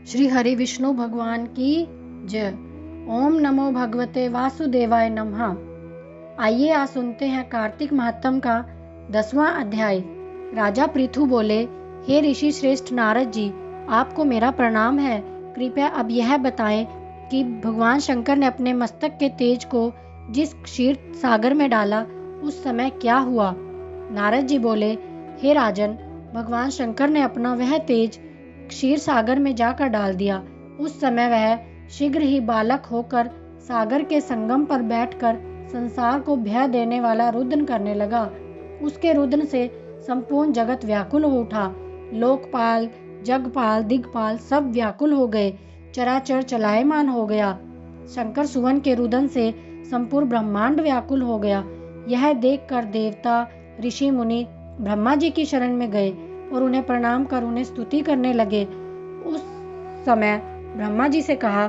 श्री हरि विष्णु भगवान की जय। ओम नमो भगवते वासुदेवाय नमः। आइए आज सुनते हैं कार्तिक महात्म का 10वां अध्याय। राजा पृथु बोले, हे ऋषि श्रेष्ठ नारद जी, आपको मेरा प्रणाम है। कृपया अब यह बताएं कि भगवान शंकर ने अपने मस्तक के तेज को जिस क्षीर सागर में डाला उस समय क्या हुआ। नारद जी बोले, हे राजन, भगवान शंकर ने अपना वह तेज क्षीर सागर में जाकर डाल दिया। उस समय वह शीघ्र ही बालक होकर सागर के संगम पर बैठकर संसार को भय देने वाला रुदन करने लगा। उसके रुदन से संपूर्ण जगत व्याकुल हो उठा। लोकपाल, जगपाल, दिग्पाल सब व्याकुल हो गए। चराचर चलायमान हो गया। शंकर सुवन के रुदन से संपूर्ण ब्रह्मांड व्याकुल हो गया। यह देखकर देवता, ऋषि मुनि ब्रह्मा जी की शरण में गए और उन्हें प्रणाम कर उन्हें स्तुति करने लगे। उस समय ब्रह्मा जी से कहा,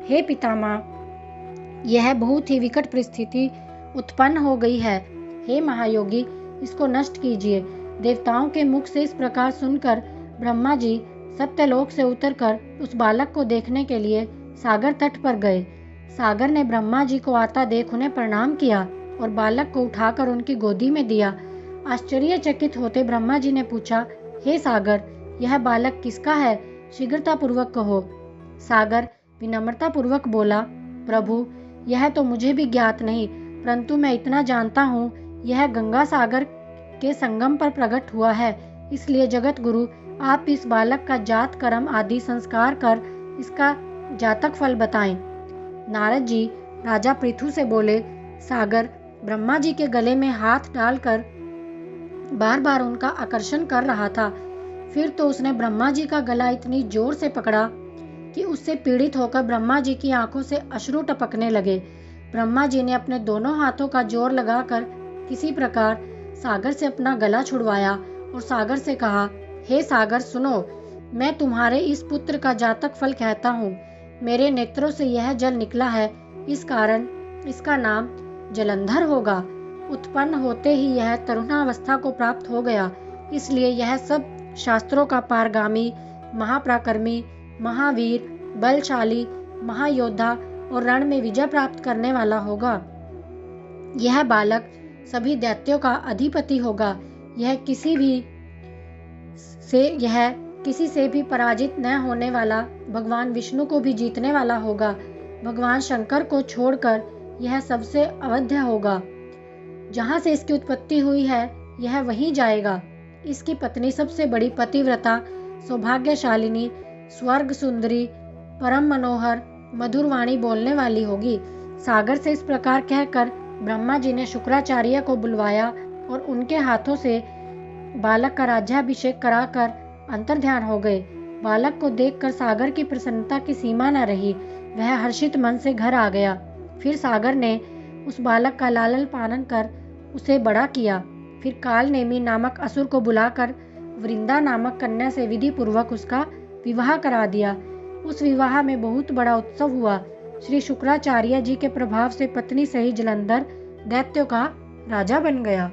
हे पितामह, यह बहुत ही विकट परिस्थिति उत्पन्न हो गई है। हे महायोगी, इसको नष्ट कीजिए। देवताओं के मुख से इस प्रकार सुनकर ब्रह्मा जी सत्यलोक से उतरकर उस बालक को देखने के लिए सागर तट पर गए। सागर ने ब्रह्मा जी को आता देख उन्हें प्रणाम किया और बालक को उठाकर उनकी गोदी में दिया। आश्चर्यचकित होते ब्रह्मा जी ने पूछा, हे सागर, यह बालक किसका है? शीघ्रता पूर्वक कहो। सागर विनम्रता पूर्वक बोला, प्रभु, यह तो मुझे भी ज्ञात नहीं, परंतु मैं इतना जानता हूँ, यह गंगा सागर के संगम पर प्रकट हुआ है। इसलिए जगत गुरु, आप इस बालक का जात कर्म आदि संस्कार कर इसका जातक फल बताएं। नारद जी राजा पृथु से बोले, सागर ब्रह्मा जी के गले में हाथ डालकर बार बार उनका आकर्षण कर रहा था। फिर तो उसने ब्रह्मा जी का गला इतनी जोर से पकड़ा कि उससे पीड़ित होकर ब्रह्मा जी की आंखों से अश्रु टपकने लगे। ब्रह्मा जी ने अपने दोनों हाथों का जोर लगाकर किसी प्रकार सागर से अपना गला छुड़वाया और सागर से कहा, हे सागर सुनो, मैं तुम्हारे इस पुत्र का जातक फल कहता हूँ। मेरे नेत्रों से यह जल निकला है, इस कारण इसका नाम जलंधर होगा। उत्पन्न होते ही यह तरुणावस्था को प्राप्त हो गया, इसलिए यह सब शास्त्रों का पारगामी, महापराक्रमी, महावीर, बलशाली, महायोद्धा और रण में विजय प्राप्त करने वाला होगा। यह बालक सभी दैत्यों का अधिपति होगा। यह किसी से भी पराजित न होने वाला, भगवान विष्णु को भी जीतने वाला होगा। भगवान शंकर को छोड़कर यह सबसे अवध्य होगा। जहाँ से इसकी उत्पत्ति हुई है, यह वहीं जाएगा। इसकी पत्नी सबसे बड़ी पतिव्रता, सौभाग्यशालिनी, स्वर्ग सुंदरी, परम मनोहर, मधुर वाणी बोलने वाली होगी। सागर से इस प्रकार कहकर ब्रह्मा जी ने शुक्राचार्य को बुलवाया और उनके हाथों से बालक का राज्याभिषेक कराकर अंतर्ध्यान हो गए। बालक को देखकर सागर की प्रसन्नता की सीमा न रही। वह हर्षित मन से घर आ गया। फिर सागर ने उस बालक का लालन पालन कर उसे बड़ा किया। फिर कालनेमी नामक असुर को बुलाकर वृंदा नामक कन्या से विधि पूर्वक उसका विवाह करा दिया। उस विवाह में बहुत बड़ा उत्सव हुआ। श्री शुक्राचार्य जी के प्रभाव से पत्नी सहित जलंधर दैत्यों का राजा बन गया।